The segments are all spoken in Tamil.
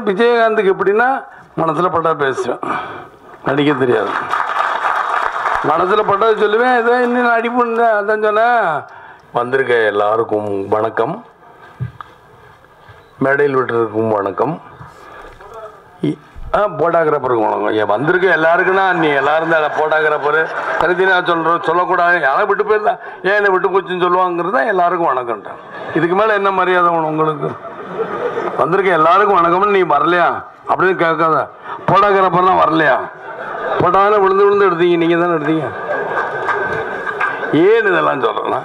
விஜயகாந்துக்கு எப்படின்னா மனசில் பட்டா பேசுவேன், நடிக்க தெரியாது. மனசில் பட்டதை சொல்லுவேன், இதை இன்னும் நடிப்புன்னு அதான் சொன்னேன். வந்திருக்க எல்லாருக்கும் வணக்கம், மேடையில் விட்டுருக்கும் வணக்கம், போட்டோகிராஃபருக்கு வணக்கம். ஏன் வந்திருக்க எல்லாருக்குன்னா நீ எல்லாரும் தான் போட்டோகிராஃபரு கருதி நான் சொல்கிறேன், சொல்லக்கூடாது. யாரை விட்டு போயிருந்தா ஏன் என்னை விட்டு போச்சுன்னு சொல்லுவாங்கிறது தான் எல்லாருக்கும் வணக்கம்ட்டேன். இதுக்கு மேலே என்ன மரியாதை வேணும் உங்களுக்கு? வந்திருக்க எல்லாருக்கும் வணக்கம்னு நீ வரலையா அப்படின்னு கேட்காத. போட்டோகிராஃபர்லாம் வரலையா? போட்டாதானே விழுந்து விழுந்து எடுத்தீங்க, நீங்கள் தானே எடுத்தீங்க. ஏன் இதெல்லாம் சொல்கிறேன்னா,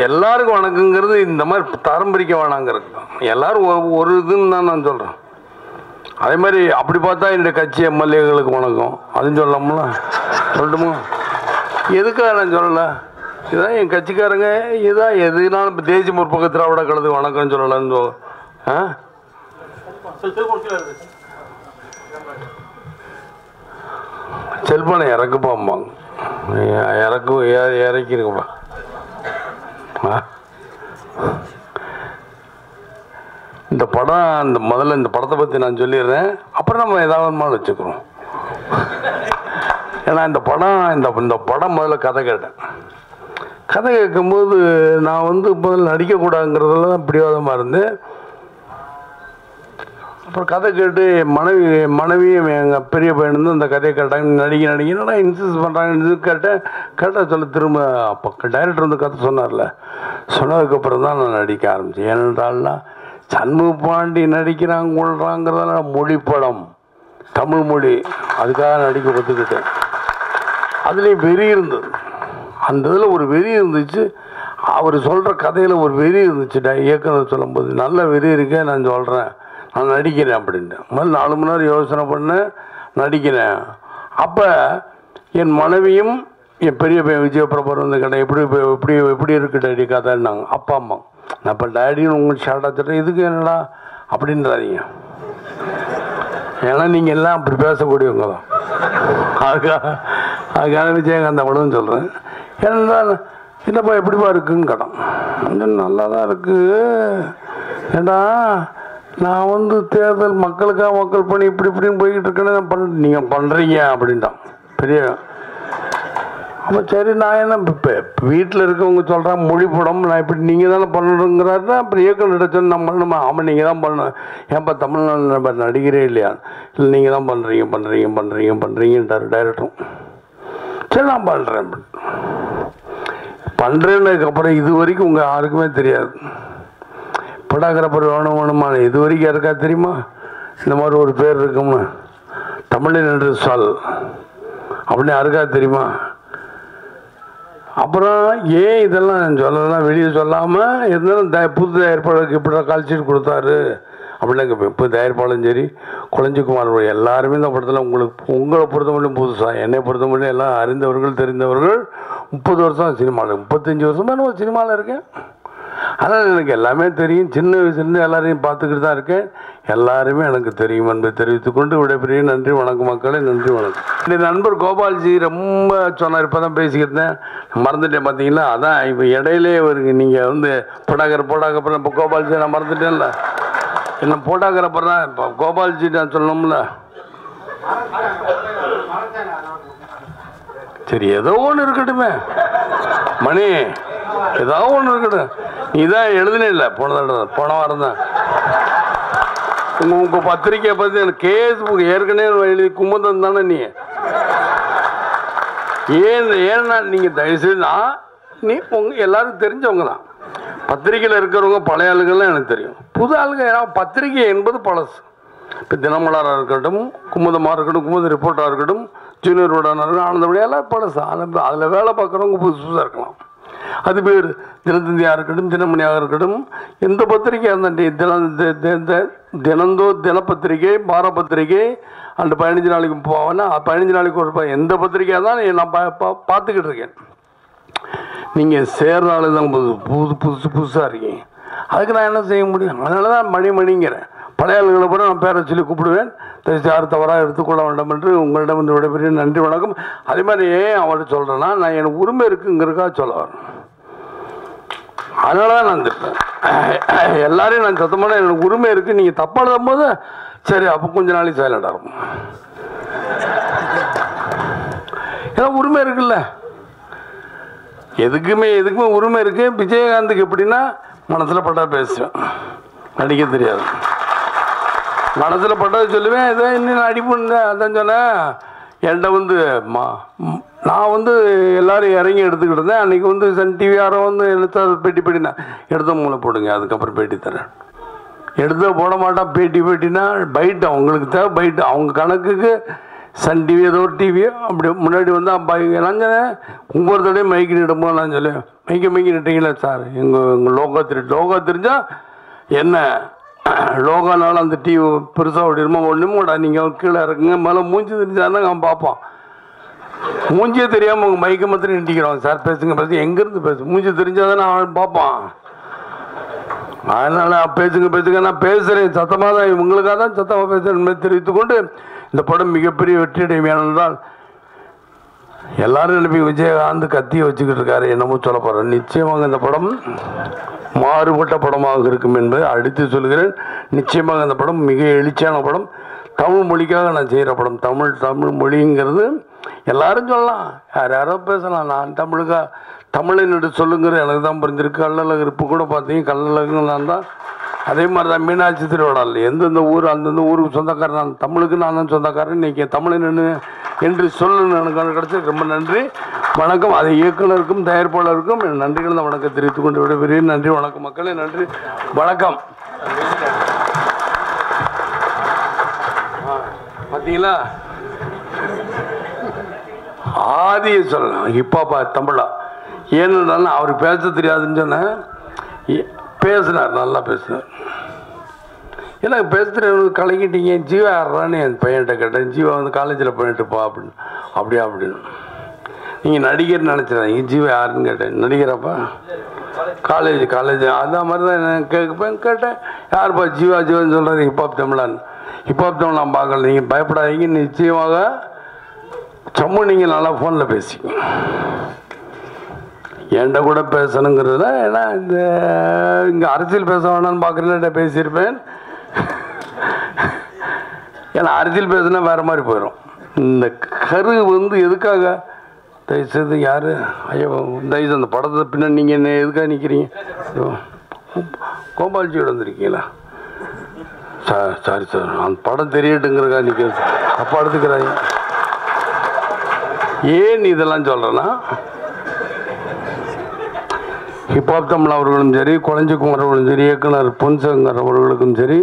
எல்லாருக்கும் வணக்கங்கிறது இந்த மாதிரி தரம் பிரிக்க வேணாங்கிறது. எல்லாரும் ஒரு இதுன்னு தான் நான் சொல்கிறேன். அதே மாதிரி அப்படி பார்த்தா இந்த கட்சி எம்எல்ஏகளுக்கு வணக்கம் அதுன்னு சொல்லலாம்ல, சொல்லட்டுமா? எதுக்காக நான் சொல்லலை, இதுதான் என் கட்சிக்காரங்க, இதுதான் எதுனாலும் இப்போ தேசிய முற்போக்கு திராவிட கழகத்துக்கு வணக்கம் சொல்லலான்னு செல்பனை இறக்குப்பாம்பாங்க, இறக்கிருக்குப்பா. இந்த படம் இந்த முதல்ல இந்த படத்தை பற்றி நான் சொல்லிடுறேன், அப்புறம் நம்ம ஏதாவது மாதிரி வச்சுக்கிறோம். ஏன்னா இந்த படம் முதல்ல கதை கேட்டேன். கதை கேட்கும்போது நான் முதல்ல நடிக்கக்கூடாதுங்கிறதுல தான் பிடிவாதமாக இருந்தேன். அப்புறம் கதை கேட்டு மனைவியும் எங்கள் பெரிய பையனு அந்த கதையை கேட்டாங்க, நடிக்க இன்சிஸ்ட் பண்ணுறாங்க. கேட்டால் சொல்ல திரும்ப அப்போ டைரக்டர் கதை சொன்னார்ல, சொன்னதுக்கப்புறம் தான் நான் நடிக்க ஆரம்பித்தேன். ஏனென்றால்னா சண்முக பாண்டி நடிக்கிறாங்கிறதால மொழி படம், தமிழ் மொழி, அதுக்காக நடிக்க ஒத்துக்கிட்டேன். அதுலேயும் வெறி இருந்தது, அந்த இதில் ஒரு வெறி இருந்துச்சு. அவர் சொல்கிற கதையில் ஒரு வெறி இருந்துச்சு. இயக்குனர் சொல்லும்போது நல்ல வெறி இருக்கே, நான் சொல்கிறேன், நான் நடிக்கிறேன் அப்படின்ட்டு. முதல்ல 4 மணி நேரம் யோசனை பண்ணேன், நடிக்கிறேன். அப்போ என் மனைவியும் என் பெரிய பையன் விஜயபிரபர் கேட்டேன், எப்படி இருக்கு டேடி கதைன்னாங்க. அப்பா அம்மா நான் இப்போ டேடின்னு உங்களுக்கு ஷார்ட்டாக சொல்கிறேன், இதுக்கு என்னடா அப்படின்றாதீங்க, ஏன்னா நீங்கள் எல்லாம் அப்படி பேசக்கூடியவங்க தான். அதுக்காக விஜயகாந்த் அவ்வளோன்னு சொல்கிறேன். ஏன்னா என்னப்பா எப்படிப்பா இருக்குன்னு கேட்டான். நல்லா தான் இருக்குது ஏண்டா, நான் தேர்தல் மக்களுக்காக மக்கள் பணி இப்படின்னு போய்கிட்டு இருக்கேன்னு நீங்கள் பண்ணுறீங்க அப்படின்ட்டான் பெரிய. அப்போ சரி, நான் என்ன இப்போ வீட்டில் இருக்கவங்க சொல்கிறேன் மொழி படம் நான் இப்படி நீங்கள் தானே பண்ணணுங்கிறாருன்னா, அப்புறம் இயக்குனர் சொன்ன நான் பண்ணணுமா? ஆமாம் நீங்கள் தான் பண்ணணும். ஏன்ப்பா தமிழ்நாடு நடிக்கிறே இல்லையா? இல்லை நீங்கள் தான் பண்ணுறீங்கன்றார் டைரக்டரும். சரி நான் பண்ணுறேன் பண்ணுறேன்னதுக்கப்புறம் இது வரைக்கும் உங்கள் யாருக்குமே தெரியாது போட்டோகிராஃபர் வேணுமா. இது வரைக்கும் யாருக்கா தெரியுமா இந்த மாதிரி ஒரு பேர் இருக்கும்னு? தமிழில் என்று சொல் அப்படின்னு யாருக்கா தெரியுமா? அப்புறம் ஏன் இதெல்லாம் சொல்லலாம், வெளியே சொல்லாமல் இருந்தாலும் புது தயாரிப்பாளருக்கு இப்படி கால்ஷீட் கொடுத்தாரு அப்படின்னா. இப்போ தயாரிப்பாளரும் சரி, குழஞ்சிக்குமார் எல்லாருமே இந்த படத்தில் உங்களை பொறுத்த மட்டும் புதுசாக, என்னை பொறுத்த மட்டும் எல்லாம் அறிந்தவர்கள் தெரிந்தவர்கள். 30 வருஷம் சினிமாவில், 35 வருஷமாக நான் சினிமாவில் இருக்கேன். அதனால் எனக்கு எல்லாமே தெரியும். சின்ன வயசுலேருந்து எல்லாரையும் பார்த்துக்கிட்டு தான் இருக்கேன். எல்லாருமே எனக்கு தெரியும் என்பதை தெரிவித்துக்கொண்டு விடைபெரிய நன்றி வணக்கம் மக்களே, நன்றி வணக்கம். இந்த நண்பர் கோபால்ஜி ரொம்ப சொன்னார், இப்போ தான் பேசிக்கிட்டேன், மறந்துட்டேன் பார்த்தீங்களா. அதான் இப்போ இடையிலே வருங்க, நீங்கள் போட்டோகிராஃபர் இப்போ கோபால்ஜி நான் மறந்துட்டேன்ல, என்ன போட்டோகிராஃபர் தான் இப்போ கோபால்ஜி நான் சொல்லணும்ல. சரி ஏதோ ஒன்று இருக்கட்டுமே மணி, ஏதாவது ஒன்று இருக்கட்டும். நீ தான் எழுதுனே இல்லை போன வாரம் தான் உங்கள் பத்திரிக்கையை பற்றி எனக்கு கேஸ்புக் ஏற்கனவே எழுதி குமுதம் தானே நீ. ஏன்னா நீங்கள் தயவுசெய்து நீ எல்லாருக்கும் தெரிஞ்சவங்க தான். பத்திரிக்கையில் இருக்கிறவங்க பழைய ஆளுகள்லாம் எனக்கு தெரியும், புது ஆளுங்க. ஏன்னா பத்திரிகை என்பது பழசு. இப்போ தினமலராக இருக்கட்டும், குமுதமாக இருக்கட்டும், குமுத ரிப்போர்ட்டாக இருக்கட்டும், ஜூனியர் ரோடாக இருக்கட்டும், ஆனந்தபடியாக எல்லாம் பழசு. அதில் வேலை பார்க்குறவங்க புதுசாக இருக்கலாம். அது பேர் தினத்தந்தியாக இருக்கட்டும், தினமணியாக இருக்கட்டும், எந்த பத்திரிகையாக இருந்தால் தினப்பத்திரிகை, வார பத்திரிகை, அந்த 15 நாளைக்கு போவேன்னா 15 நாளைக்கு ஒரு எந்த பத்திரிக்கையாக தான் நான் பார்த்துக்கிட்டு இருக்கேன். நீங்கள் சேர்றாள் தான் புதுசாக இருக்கீங்க. அதுக்கு நான் என்ன செய்ய முடியும்? அதனால தான் மணிங்கிறேன். பழைய ஆளுகளை கூட நான் பேரை சொல்லி கூப்பிடுவேன். யார் தவறாக எடுத்துக்கொள்ள வேண்டாம் என்று உங்களிடம் வந்து விடைபெரிய நன்றி வணக்கம். அதே மாதிரி ஏன் அவர்கிட்ட சொல்கிறேன்னா, நான் எனக்கு உரிமை இருக்குங்கிறதுக்காக சொல்ல வரேன். அதனால தான் நான் திட்டேன். எல்லாரையும் நான் சத்தமான எனக்கு உரிமை இருக்குது, நீங்கள் தப்பாக எழுதும் போது சரி அப்போ கொஞ்ச நாளைக்கு சைலண்டாக இருக்கும். ஏன்னா உரிமை இருக்குல்ல, எதுக்குமே உரிமை இருக்குது. விஜயகாந்துக்கு எப்படின்னா மனசில் பட்டா பேசுவேன், நடிக்க தெரியாது. மனசில் பட்டதை சொல்லுவேன், இதை இன்னும் அடிப்புன்னு அதான் சொன்னேன். என்கிட்ட நான் எல்லோரும் இறங்கி எடுத்துக்கிட்டு இருந்தேன். அன்றைக்கி சன் டிவி யாரோ எடுத்து அதை பேட்டினா எடுத்த மூளை போடுங்க, அதுக்கப்புறம் பேட்டி தரேன். எடுத்த போட மாட்டான். பேட்டினா பைட்டு அவங்களுக்கு தேவை, பைட்டு அவங்க கணக்குக்கு. சன் டிவி ஏதோ ஒரு டிவியோ அப்படி முன்னாடி நான் சொன்னேன், ஒவ்வொருத்தடையும் மைக்கு நிடும்போது நான் சொல்லுவேன், மைக்கு நிட்டீங்களா சார், எங்கள் லோகோ தெரிஞ்சால் என்ன லோகானாலும் அந்த டிவி பெருசாக ஓடிடுமா, ஒன்றுமோடா நீங்கள் கீழே இருக்குங்க, மேலே மூஞ்சி தெரிஞ்சாருன்னா அவன் பார்ப்பான். மூஞ்சியே தெரியாமல் உங்கள் மைக்கை மாத்திரம் நிட்டிக்கிறோம் சார், பேசுங்க எங்கேருந்து மூஞ்சி தெரிஞ்சால் தானே அவன் பார்ப்பான். அதனால் பேசுங்க நான் பேசுகிறேன் சத்தமாக தான், இவங்களுக்காக தான் சத்தமாக பேசுகிறேன் என்பதை தெரிவித்துக்கொண்டு இந்த படம் மிகப்பெரிய வெற்றியடையும். ஏனென்றால் எல்லாரும் எழுப்பி விஜயகாந்த் கத்தியை வச்சுக்கிட்டு இருக்காரு, என்னமோ சொல்ல போகிறேன். நிச்சயமாக இந்த படம் மாறுபட்ட படமாக இருக்கும் என்பதை அடித்து சொல்கிறேன். நிச்சயமாக இந்த படம் மிக எழுச்சியான படம், தமிழ் மொழிக்காக நான் செய்கிற படம். தமிழ் மொழிங்கிறது எல்லாரும் சொல்லலாம், யாரோ பேசலாம். நான் தமிழன்னு சொல்லுங்கிற எனக்கு தான் புரிஞ்சிருக்கு. கள்ளழகர் இப்போ கூட பார்த்தீங்க, கள்ளழகு நான் தான். அதே மாதிரி தான் மீனாட்சி திருவிழாவில் எந்தெந்த ஊர் அந்தந்த ஊருக்கு சொந்தக்காரன், நான் தமிழுக்கு நான் தான் சொந்தக்காரன். இன்றைக்கி தமிழன் என்று சொல்லணும் எனக்கு கிடச்சி ரொம்ப நன்றி, வணக்கம். அதை இயக்குனருக்கும் தயாரிப்பாளருக்கும் என் நன்றிகள் தான் வணக்கம் தெரிவித்துக் கொண்டு விடைபெறுகிறேன். நன்றி, வணக்கம் மக்களே, நன்றி, வணக்கம். பார்த்தீங்களா, ஆதியை சொல்லலாம் ஹிப்பாப்பா தமிழா. ஏன்னு அவருக்கு பேச தெரியாதுன்னு சொன்னேன், பேசினார், நல்லா பேசினார். எனக்கு பேச தெரியாது, கலக்கிட்டீங்க. ஜீவா யாரான்னு என் பையன்கிட்ட கேட்டேன். ஜீவா காலேஜில் பண்ணிட்டுப்பா அப்படின்னு. நீங்கள் நடிகர்னு நினச்சிடாதீங்க, ஜீவா யாருன்னு கேட்டேன். நடிகராப்பா, காலேஜ் அந்த மாதிரி தான் நான் கேட்டேன். யாருப்பா ஜீவான்னு சொல்கிறாரு, ஹிப்ஹாப் தமிழ் நான் பார்க்கல. நீங்கள் பயப்படாதீங்க, நிச்சயமாக சும்மா நீங்கள் நல்லா ஃபோனில் பேசிக்கோங்க. என்கிட்ட கூட பேசணுங்கிறதுல, ஏன்னா இங்கே அரசியல் பேச வேணான்னு பார்க்குறேன்ட்ட பேசியிருப்பேன். ஏன்னா அரசியல் பேசுனா வேறு மாதிரி போயிடும். இந்த கரு எதுக்காக தயவுசெய்து யார் ஐயோ தயவுசெய்து அந்த படத்தை பின்னாடி நீங்கள் என்ன எதுக்காக நிற்கிறீங்க? கோபால்ஜியோட வந்திருக்கீங்களா? சாரி சார், அந்த படம் தெரியட்டுங்கிறக்கா நிற்கிறது, அப்போ எடுத்துக்கிறாங்க. ஏன் இதெல்லாம் சொல்கிறேன்னா, ஹிப்ஹாப் தமிழ் அவர்களும் சரி, குழஞ்சிக்குமார் அவர்களும் சரி, இயக்குனர் பொன்சங்கர் அவர்களுக்கும் சரி,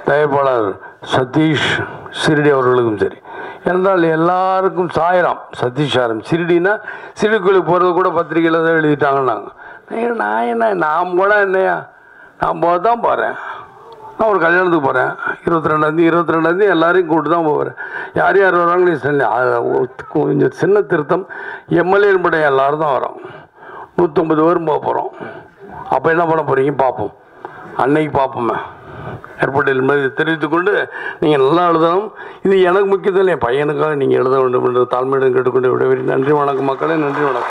தயாரிப்பாளர் சதீஷ் சிரிடி அவர்களுக்கும் சரி, என்றால் எல்லாருக்கும் சாயிரம் சதீஷ் சாரம். சிரிடினா சிறுகோயிலுக்கு போகிறது கூட பத்திரிகையில் தான் எழுதிட்டாங்கன்னாங்க. நான் கூட என்னையா, நான் போக தான் போகிறேன். நான் ஒரு கல்யாணத்துக்கு போகிறேன், 22ஆந்தேதி எல்லாரையும் கூப்பிட்டு தான் போகிறேன். யார் வராங்கன்னு சொல்லி கொஞ்சம் சின்ன திருத்தம், எம்எல்ஏ படம் எல்லோரும் தான் வரோம். 150 பேரும் போக போகிறோம். அப்போ என்ன பண்ண போகிறீங்க பார்ப்போம், அன்னைக்கு பார்ப்போமே. ஏற்பட்டில் மாதிரி தெரிவித்துக்கொண்டு நீங்கள் நல்லா எழுதணும். இது எனக்கு முக்கியத்தில் என் பையனுக்காக நீங்கள் எழுத வேண்டும் என்று தாழ்மையிடம் கேட்டுக்கொண்டு விடவில்லை. நன்றி, வணக்கம் மக்களே, நன்றி, வணக்கம்.